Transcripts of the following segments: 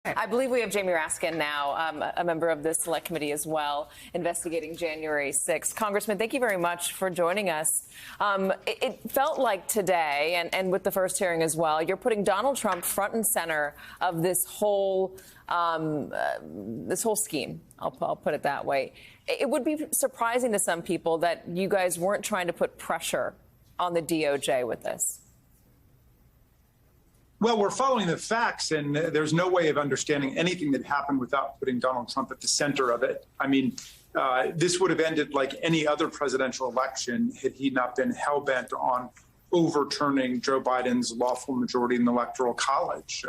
I believe we have Jamie Raskin now, a member of the Select Committee as well, investigating January 6th. Congressman, thank you very much for joining us. It felt like today, and with the first hearing as well, you're putting Donald Trump front and center of this whole scheme. I'll put it that way. It would be surprising to some people that you guys weren't trying to put pressure on the DOJ with this. Well, we're following the facts, and there's no way of understanding anything that happened without putting Donald Trump at the center of it. I mean, this would have ended like any other presidential election had he not been hell-bent on overturning Joe Biden's lawful majority in the Electoral College.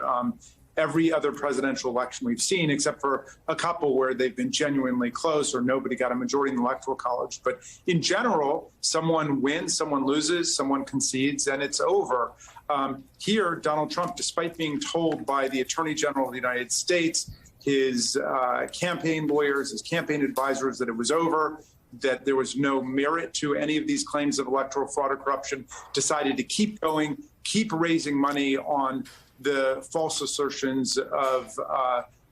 Every other presidential election we've seen, except for a couple where they've been genuinely close or nobody got a majority in the Electoral College. But in general, someone wins, someone loses, someone concedes, and it's over. Here, Donald Trump, despite being told by the Attorney General of the United States, his campaign lawyers, his campaign advisors, that it was over, that there was no merit to any of these claims of electoral fraud or corruption, decided to keep going, keep raising money on the false assertions of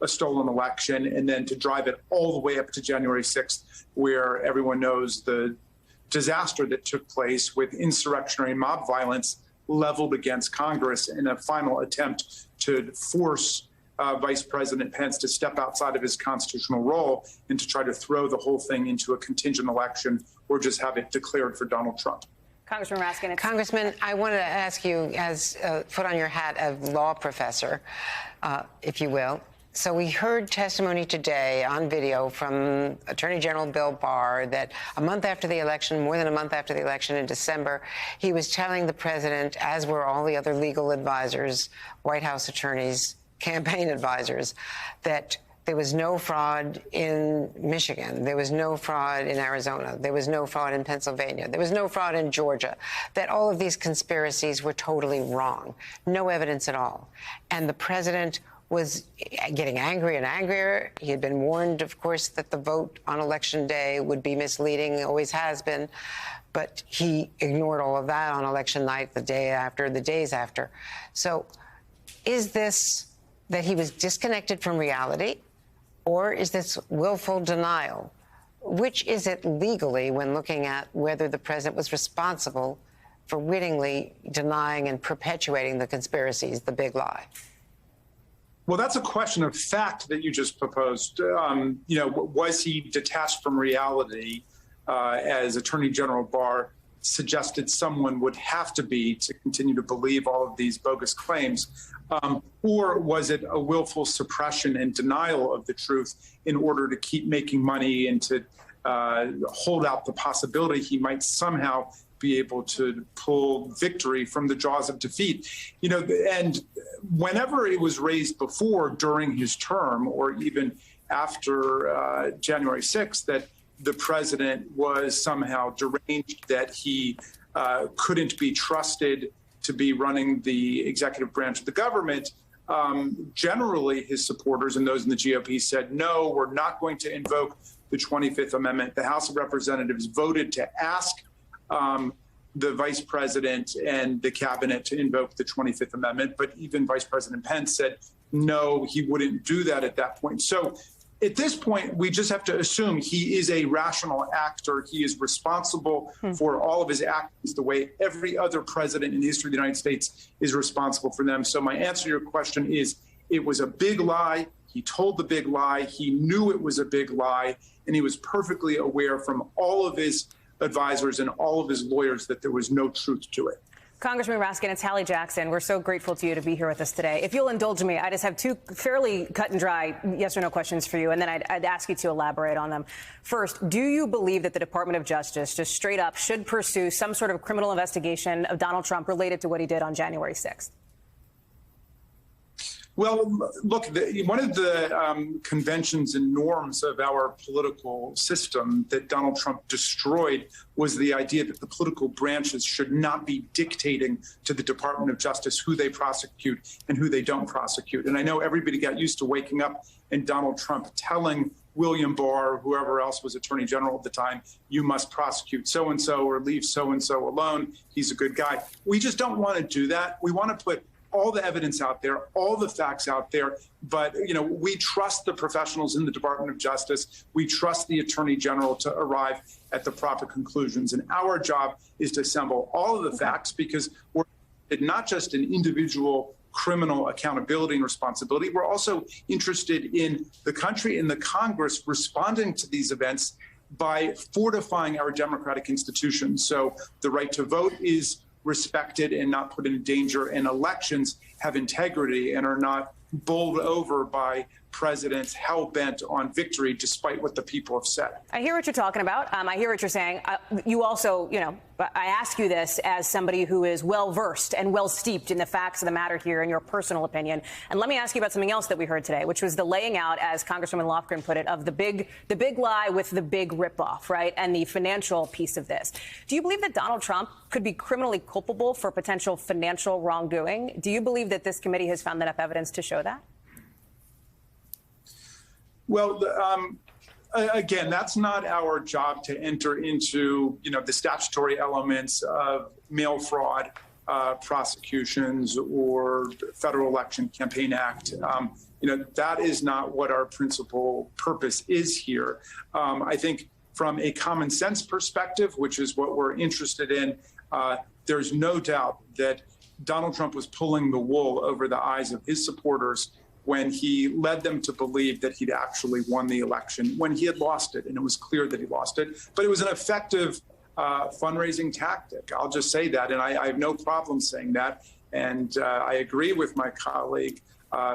a stolen election, and then to drive it all the way up to January 6th, where everyone knows the disaster that took place with insurrectionary mob violence leveled against Congress in a final attempt to force Vice President Pence to step outside of his constitutional role and to try to throw the whole thing into a contingent election or just have it declared for Donald Trump. Congressman Raskin. Congressman, I want to ask you, as put on your hat of law professor, if you will. So we heard testimony today on video from Attorney General Bill Barr that a month after the election, more than a month after the election in December, he was telling the president, as were all the other legal advisors, White House attorneys, campaign advisors, that there was no fraud in Michigan. There was no fraud in Arizona. There was no fraud in Pennsylvania. There was no fraud in Georgia. That all of these conspiracies were totally wrong. No evidence at all. And the president was getting angry and angrier. He had been warned, of course, that the vote on Election Day would be misleading, always has been. But he ignored all of that on election night, the day after, the days after. So is this that he was disconnected from reality? Or is this willful denial? Which is it legally when looking at whether the president was responsible for wittingly denying and perpetuating the conspiracies, the big lie? Well, that's a question of fact that you just proposed. Was he detached from reality, as Attorney General Barr suggested someone would have to be to continue to believe all of these bogus claims? Or was it a willful suppression and denial of the truth in order to keep making money and to hold out the possibility he might somehow be able to pull victory from the jaws of defeat? And whenever it was raised before, during his term, or even after January 6th, that the president was somehow deranged, that he couldn't be trusted to be running the executive branch of the government, generally his supporters and those in the GOP said, no, we're not going to invoke the 25th Amendment. The House of Representatives voted to ask the vice president and the cabinet to invoke the 25th Amendment, but even Vice President Pence said, no, he wouldn't do that at that point. So at this point, we just have to assume he is a rational actor. He is responsible for all of his actions the way every other president in the history of the United States is responsible for them. So my answer to your question is, it was a big lie. He told the big lie. He knew it was a big lie. And he was perfectly aware from all of his advisors and all of his lawyers that there was no truth to it. Congressman Raskin, it's Hallie Jackson. We're so grateful to you to be here with us today. If you'll indulge me, I just have two fairly cut and dry yes or no questions for you, and then I'd ask you to elaborate on them. First, do you believe that the Department of Justice just straight up should pursue some sort of criminal investigation of Donald Trump related to what he did on January 6th? Well, look, one of the conventions and norms of our political system that Donald Trump destroyed was the idea that the political branches should not be dictating to the Department of Justice who they prosecute and who they don't prosecute. And I know everybody got used to waking up and Donald Trump telling William Barr, or whoever else was Attorney General at the time, you must prosecute so-and-so or leave so-and-so alone. He's a good guy. We just don't want to do that. We want to put all the evidence out there, all the facts out there. But, we trust the professionals in the Department of Justice. We trust the Attorney General to arrive at the proper conclusions. And our job is to assemble all of the facts, because we're not just an individual criminal accountability and responsibility. We're also interested in the country and the Congress responding to these events by fortifying our democratic institutions. So the right to vote is respected and not put in danger, and elections have integrity and are not bowled over by presidents hell-bent on victory despite what the people have said. I hear what you're talking about. I hear what you're saying. You also, I ask you this as somebody who is well-versed and well-steeped in the facts of the matter here, in your personal opinion. And let me ask you about something else that we heard today, which was the laying out, as Congresswoman Lofgren put it, of the big lie with the big ripoff, right, and the financial piece of this. Do you believe that Donald Trump could be criminally culpable for potential financial wrongdoing? Do you believe that this committee has found enough evidence to show that? Well, again, that's not our job to enter into, the statutory elements of mail fraud prosecutions or Federal Election Campaign Act. That is not what our principal purpose is here. I think from a common sense perspective, which is what we're interested in, there's no doubt that Donald Trump was pulling the wool over the eyes of his supporters when he led them to believe that he'd actually won the election, when he had lost it, and it was clear that he lost it. But it was an effective fundraising tactic. I'll just say that, and I have no problem saying that. And I agree with my colleague,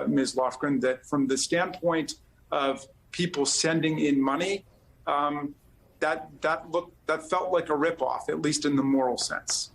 Ms. Lofgren, that from the standpoint of people sending in money, that felt like a ripoff, at least in the moral sense.